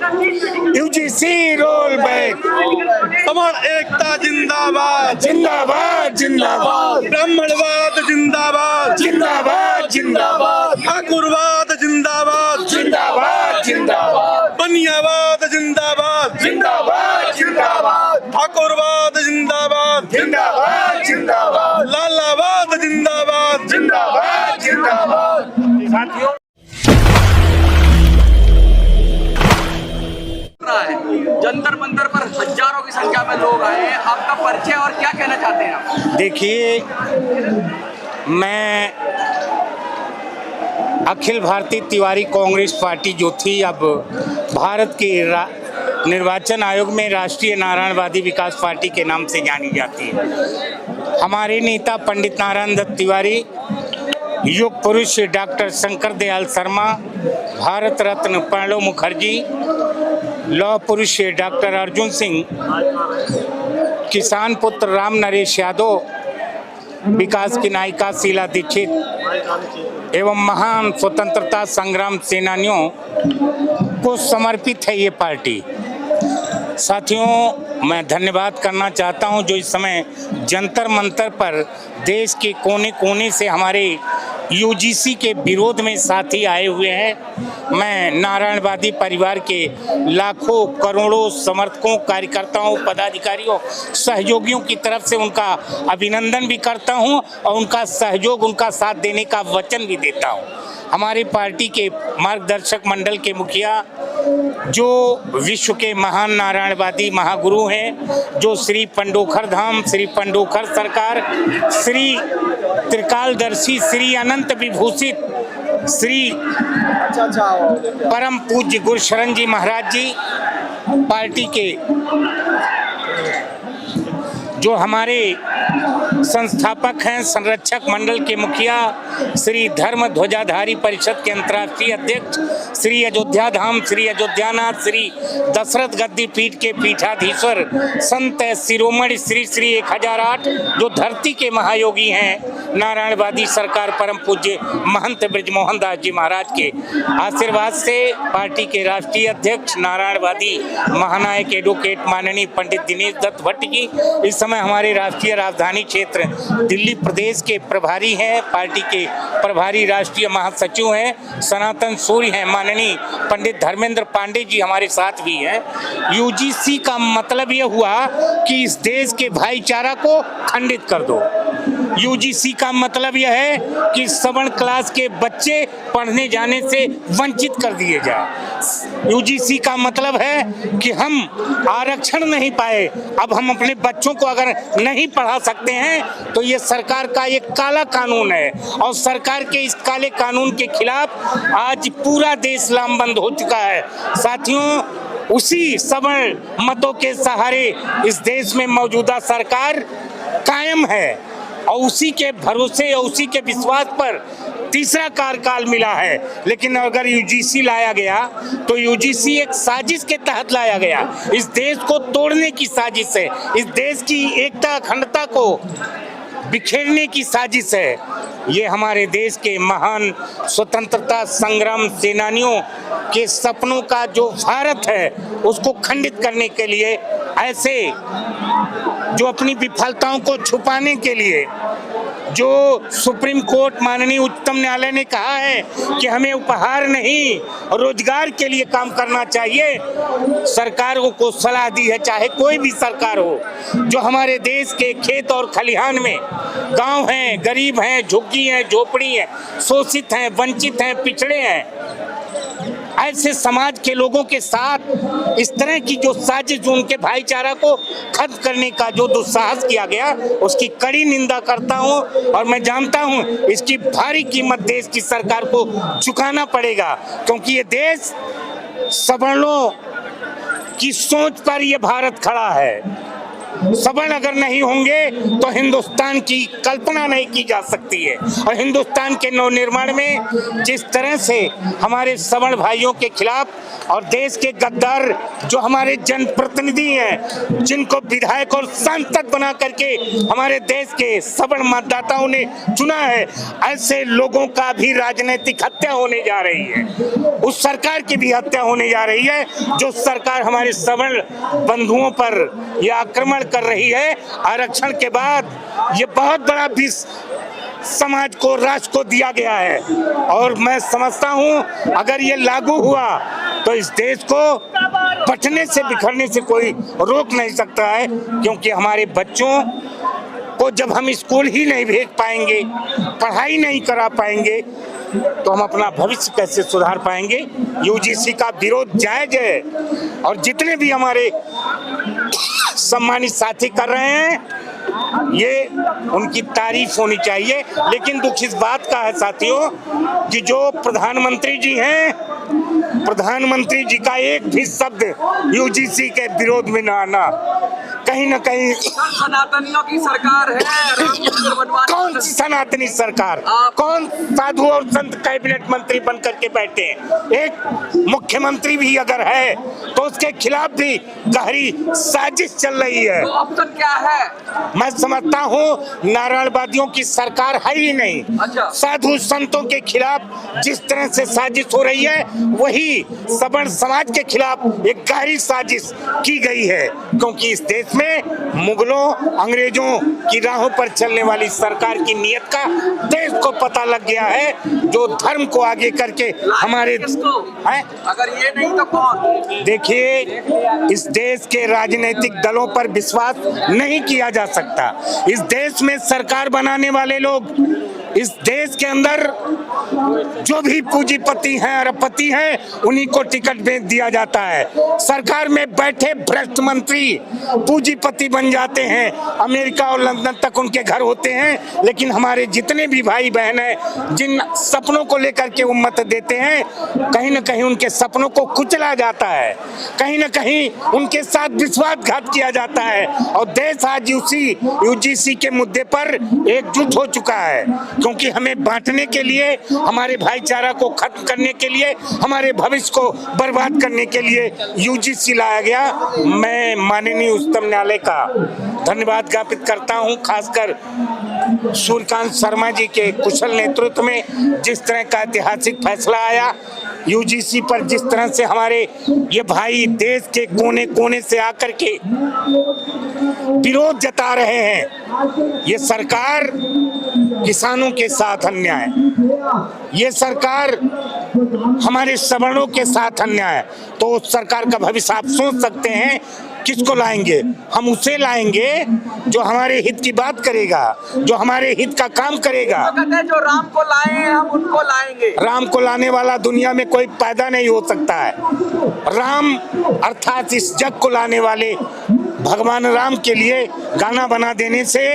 UGC roll back. सवर्ण एकता जिंदाबाद जिंदाबाद जिंदाबाद। ब्राह्मणवाद जिंदाबाद जिंदाबाद जिंदाबाद। ठाकुरवाद जिंदाबाद जिंदाबाद जिंदाबाद। बनियावाद जिंदाबाद जिंदाबाद जिंदाबाद। ठाकुरवाद जिंदाबाद जिंदाबाद जिंदाबाद। लालावाद जिंदाबाद जिंदाबाद जिंदाबाद। साथियों, जंतर मंतर पर हजारों की संख्या में लोग आए हैं। आपका परिचय और क्या कहना चाहते हैं आप? देखिए, मैं अखिल भारतीय तिवारी कांग्रेस पार्टी जो थी, अब भारत के निर्वाचन आयोग में राष्ट्रीय नारायणवादी विकास पार्टी के नाम से जानी जाती है। हमारे नेता पंडित नारायण दत्त तिवारी, युग पुरुष डॉक्टर शंकर दयाल शर्मा, भारत रत्न प्रणब मुखर्जी, लौह पुरुष डॉक्टर अर्जुन सिंह, किसान पुत्र राम नरेश यादव, विकास की नायिका शीला दीक्षित एवं महान स्वतंत्रता संग्राम सेनानियों को समर्पित है ये पार्टी। साथियों, मैं धन्यवाद करना चाहता हूं जो इस समय जंतर मंतर पर देश के कोने कोने से हमारे यूजीसी के विरोध में साथी आए हुए हैं। मैं नारायणवादी परिवार के लाखों करोड़ों समर्थकों, कार्यकर्ताओं, पदाधिकारियों, सहयोगियों की तरफ से उनका अभिनंदन भी करता हूं और उनका सहयोग, उनका साथ देने का वचन भी देता हूं। हमारी पार्टी के मार्गदर्शक मंडल के मुखिया, जो विश्व के महान नारायणवादी महागुरु हैं, जो श्री पंडोखर धाम, श्री पंडोखर सरकार, श्री त्रिकालदर्शी, श्री अनंत विभूषित, श्री परम पूज्य गुरुशरण जी महाराज जी, पार्टी के जो हमारे संस्थापक हैं, संरक्षक मंडल के मुखिया श्री धर्म ध्वजाधारी परिषद के अंतर्राष्ट्रीय अध्यक्ष श्री अयोध्या धाम, श्री अयोध्यानाथ, श्री दशरथ गद्दी पीठ के पीठाधीश्वर संत शिरोमणि श्री श्री 1008 जो धरती के महायोगी हैं, नारायणवादी सरकार परम पूज्य महंत ब्रजमोहन दास जी महाराज के आशीर्वाद से पार्टी के राष्ट्रीय अध्यक्ष नारायणवादी महानायक एडवोकेट माननीय पंडित दिनेश दत्त भट्ट जी इस समय हमारे राष्ट्रीय राजधानी क्षेत्र दिल्ली प्रदेश के प्रभारी हैं, पार्टी के प्रभारी राष्ट्रीय महासचिव हैं, सनातन सूर्य हैं, माननीय पंडित धर्मेंद्र पांडे जी हमारे साथ भी हैं। यूजीसी का मतलब यह हुआ कि इस देश के भाईचारा को खंडित कर दो। यूजीसी का मतलब यह है कि सवर्ण क्लास के बच्चे पढ़ने जाने से वंचित कर दिए जाए। यूजीसी का मतलब है कि हम आरक्षण नहीं पाए, अब हम अपने बच्चों को अगर नहीं पढ़ा सकते हैं तो ये सरकार का एक काला कानून है और सरकार के इस काले कानून के खिलाफ आज पूरा देश लामबंद हो चुका है। साथियों, उसी सवर्ण मतों के सहारे इस देश में मौजूदा सरकार कायम है और उसी के भरोसे और उसी के विश्वास पर तीसरा कार्यकाल मिला है। लेकिन अगर यूजीसी लाया गया तो यूजीसी एक साजिश के तहत लाया गया, इस देश को तोड़ने की साजिश है, इस देश की एकता अखंडता को बिखेरने की साजिश है। ये हमारे देश के महान स्वतंत्रता संग्राम सेनानियों के सपनों का जो भारत है उसको खंडित करने के लिए, ऐसे जो अपनी विफलताओं को छुपाने के लिए, जो सुप्रीम कोर्ट माननीय उच्चतम न्यायालय ने कहा है कि हमें उपहार नहीं रोजगार के लिए काम करना चाहिए, सरकारों को सलाह दी है, चाहे कोई भी सरकार हो, जो हमारे देश के खेत और खलिहान में गांव हैं, गरीब हैं, झुग्गी हैं, झोपड़ी हैं, शोषित हैं, वंचित हैं, पिछड़े हैं, ऐसे समाज के लोगों के साथ इस तरह की जो साजिश, जो उनके भाईचारा को खत्म करने का जो दुस्साहस किया गया, उसकी कड़ी निंदा करता हूं और मैं जानता हूं इसकी भारी कीमत देश की सरकार को चुकाना पड़ेगा, क्योंकि ये देश सवर्णों की सोच पर यह भारत खड़ा है। सवर्ण अगर नहीं होंगे तो हिंदुस्तान की कल्पना नहीं की जा सकती है। और हिंदुस्तान के नवनिर्माण में जिस तरह से हमारे सवर्ण भाइयों के खिलाफ और देश के गद्दार जो हमारे जनप्रतिनिधि हैं, जिनको विधायक और सांसद बना करके हमारे देश के सवर्ण मतदाताओं ने चुना है, ऐसे लोगों का भी राजनीतिक हत्या होने जा रही है। उस सरकार की भी हत्या होने जा रही है जो सरकार हमारे सवर्ण बंधुओं पर यह आक्रमण कर रही है। आरक्षण के बाद ये बहुत बड़ा भी समाज को, राष्ट्र को दिया गया है। और मैं समझता हूं अगर ये लागू हुआ तो इस देश को बंटने से, बिखरने से कोई रोक नहीं सकता है। क्योंकि हमारे बच्चों को जब हम स्कूल ही नहीं भेज पाएंगे, पढ़ाई नहीं करा पाएंगे, तो हम अपना भविष्य कैसे सुधार पाएंगे। यूजीसी का विरोध जायज है और जितने भी हमारे सम्मानित साथी कर रहे हैं ये उनकी तारीफ होनी चाहिए। लेकिन दुख इस बात का है साथियों कि जो प्रधानमंत्री जी हैं, प्रधानमंत्री जी का एक भी शब्द यूजीसी के विरोध में ना आना, कहीं ना कहीं सनातनियों की सरकार है। राम मंदिर बनवाने कौन सी सनातनी सरकार, कौन साधु और संत कैबिनेट मंत्री बन करके बैठे हैं। एक मुख्यमंत्री भी अगर है तो उसके खिलाफ भी गहरी साजिश चल रही है। तो ऑप्शन क्या है? मैं समझता हूँ नारायणवादियों की सरकार है ही नहीं। अच्छा। साधु संतों के खिलाफ जिस तरह से साजिश हो रही है वही सवर्ण समाज के खिलाफ एक गहरी साजिश की गई है। क्योंकि इस देश में मुगलों, अंग्रेजों की राहों पर चलने वाली सरकार की नीयत का देश को पता लग गया है, जो धर्म को आगे करके हमारे है? अगर ये नहीं तो कौन? देखिए, इस देश के राजनीतिक दलों पर विश्वास नहीं किया जा सकता। इस देश में सरकार बनाने वाले लोग, इस देश के अंदर जो भी पूंजीपति हैं, अरबपति हैं, उन्हीं को टिकट भेज दिया जाता है। सरकार में बैठे भ्रष्ट मंत्री पूंजीपति बन जाते हैं, अमेरिका और लंदन तक उनके घर होते हैं। लेकिन हमारे जितने भी भाई बहन हैं, जिन सपनों को लेकर के वो मत देते हैं, कहीं ना कहीं उनके सपनों को कुचला जाता है, कहीं ना कहीं उनके साथ विश्वासघात किया जाता है। और देश आज यूजीसी के मुद्दे पर एकजुट हो चुका है। क्योंकि हमें बांटने के लिए, हमारे भाईचारा को खत्म करने के लिए, हमारे भविष्य को बर्बाद करने के लिए यूजीसी लाया गया। मैं माननीय उच्चतम न्यायालय का धन्यवाद ज्ञापित करता हूं, खासकर सूर्यकांत शर्मा जी के कुशल नेतृत्व में जिस तरह का ऐतिहासिक फैसला आया। यूजीसी पर जिस तरह से हमारे ये भाई देश के कोने कोने से आकर के विरोध जता रहे हैं। ये सरकार किसानों के साथ अन्याय, ये सरकार हमारे सवर्णों के साथ अन्याय। तो उस सरकार का भविष्य आप सोच सकते हैं किसको लाएंगे। हम उसे लाएंगे जो हमारे हित की बात करेगा, जो हमारे हित का काम करेगा। तो कहते हैं जो राम को लाए हम उनको लाएंगे। राम को लाने वाला दुनिया में कोई पैदा नहीं हो सकता है। राम अर्थात इस जग को लाने वाले भगवान राम के लिए गाना बना देने से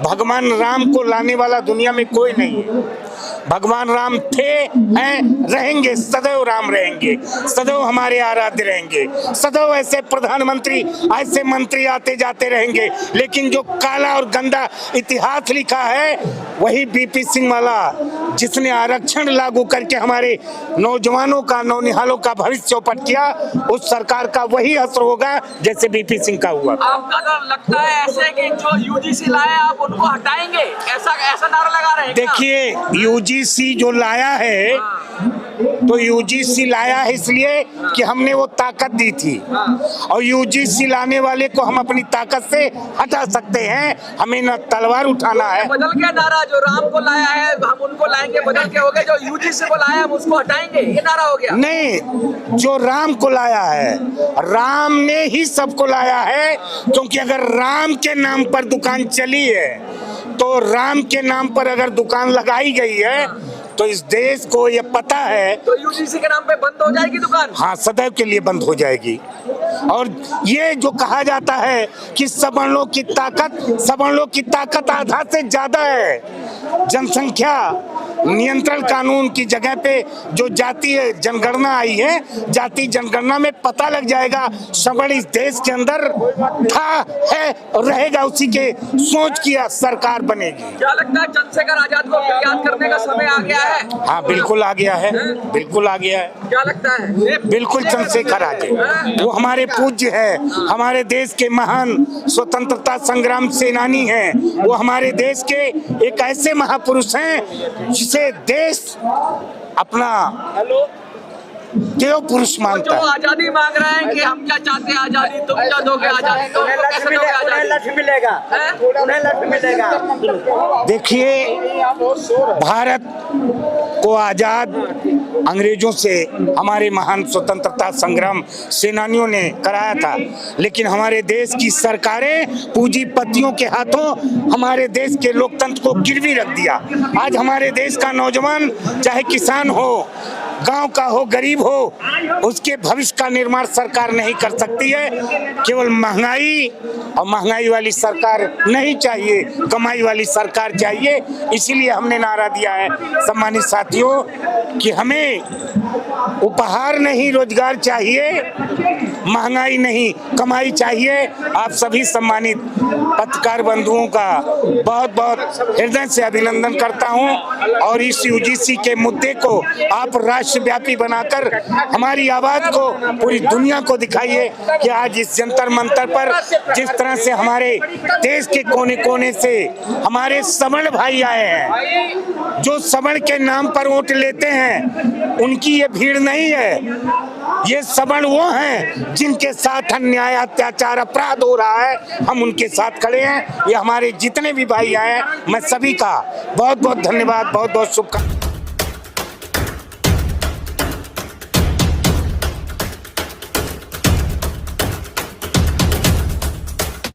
भगवान राम को लाने वाला दुनिया में कोई नहीं है। भगवान राम थे, हैं, रहेंगे, सदैव राम रहेंगे, सदैव हमारे आराध्य रहेंगे, सदैव ऐसे प्रधानमंत्री, ऐसे मंत्री आते जाते रहेंगे। लेकिन जो काला और गंदा इतिहास लिखा है वही बीपी सिंह वाला, जिसने आरक्षण लागू करके हमारे नौजवानों का, नौनिहालों का भविष्य चौपट किया, उस सरकार का वही असर होगा जैसे बीपी सिंह का हुआ। आपका अगर लगता है ऐसे कि जो यूजीसी लाए आप उनको हटाएंगे, ऐसा नारा लगा रहे हैं? देखिए, यूजीसी जो लाया है तो यूजीसी लाया है इसलिए कि हमने वो ताकत दी थी, और यूजीसी लाने वाले को हम अपनी ताकत से हटा सकते हैं। हमें न तलवार उठाना है। बदल गया नारा, जो राम को लाया है हम उनको लाएंगे, बदल के हो गया जो यूजीसी को लाया हम उसको हटाएंगे, ये नारा हो गया। नहीं, जो राम को लाया है, राम ने ही सबको लाया है। क्योंकि अगर राम के नाम पर दुकान चली है तो राम के नाम पर अगर दुकान लगाई गई है तो इस देश को ये पता है तो यूजीसी के नाम पे बंद हो जाएगी दुकान। हाँ, सदैव के लिए बंद हो जाएगी। और ये जो कहा जाता है कि सवर्णों की ताकत आधा से ज्यादा है, जनसंख्या नियंत्रण कानून की जगह पे जो जातीय जनगणना आई है, जाति जनगणना में पता लग जाएगा सवर्ण इस देश के अंदर था, है और रहेगा, उसी के सोच की सरकार बनेगी। क्या लगता है चंद्रशेखर आजाद को याद करने का समय आ गया है? हाँ, बिल्कुल आ गया है, बिल्कुल आ गया है। क्या लगता है? बिल्कुल चंद्रशेखर आजाद वो हमारे पूज्य है, हमारे देश के महान स्वतंत्रता संग्राम सेनानी हैं, वो हमारे देश के एक ऐसे महापुरुष हैं जिसे देश अपना देव पुरुष मानता जो है। आजादी मांग रहे हैं कि हम क्या चाहते हैं आजादी, तुम क्या दोगे आजादी, तो उनको कैसे दोगे आजादी? उन्हें लक्ष्य मिलेगा। देखिए, भारत को आजाद अंग्रेजों से हमारे महान स्वतंत्रता संग्राम सेनानियों ने कराया था, लेकिन हमारे देश की सरकारें पूंजीपतियों के हाथों हमारे देश के लोकतंत्र को गिरवी रख दिया। आज हमारे देश का नौजवान, चाहे किसान हो, गांव का हो, गरीब हो, उसके भविष्य का निर्माण सरकार नहीं कर सकती है। केवल महंगाई और महंगाई वाली सरकार नहीं चाहिए, कमाई वाली सरकार चाहिए। इसीलिए हमने नारा दिया है सम्मानित साथियों कि हमें उपहार नहीं, रोजगार चाहिए, महंगाई नहीं, कमाई चाहिए। आप सभी सम्मानित पत्रकार बंधुओं का बहुत बहुत हृदय से अभिनंदन करता हूं और इस यूजीसी के मुद्दे को आप राष्ट्रव्यापी बनाकर हमारी आवाज को पूरी दुनिया को दिखाइए कि आज इस जंतर मंतर पर जिस तरह से हमारे देश के कोने कोने से हमारे सवर्ण भाई आए हैं, जो सवर्ण के नाम पर वोट लेते हैं, उनकी ये भीड़ नहीं है। ये सवर्ण वो हैं जिनके साथ अन्याय, अत्याचार, अपराध हो रहा है, हम उनके साथ खड़े हैं। ये हमारे जितने भी भाई आए हैं, मैं सभी का बहुत बहुत धन्यवाद, बहुत बहुत शुभकामनाएं।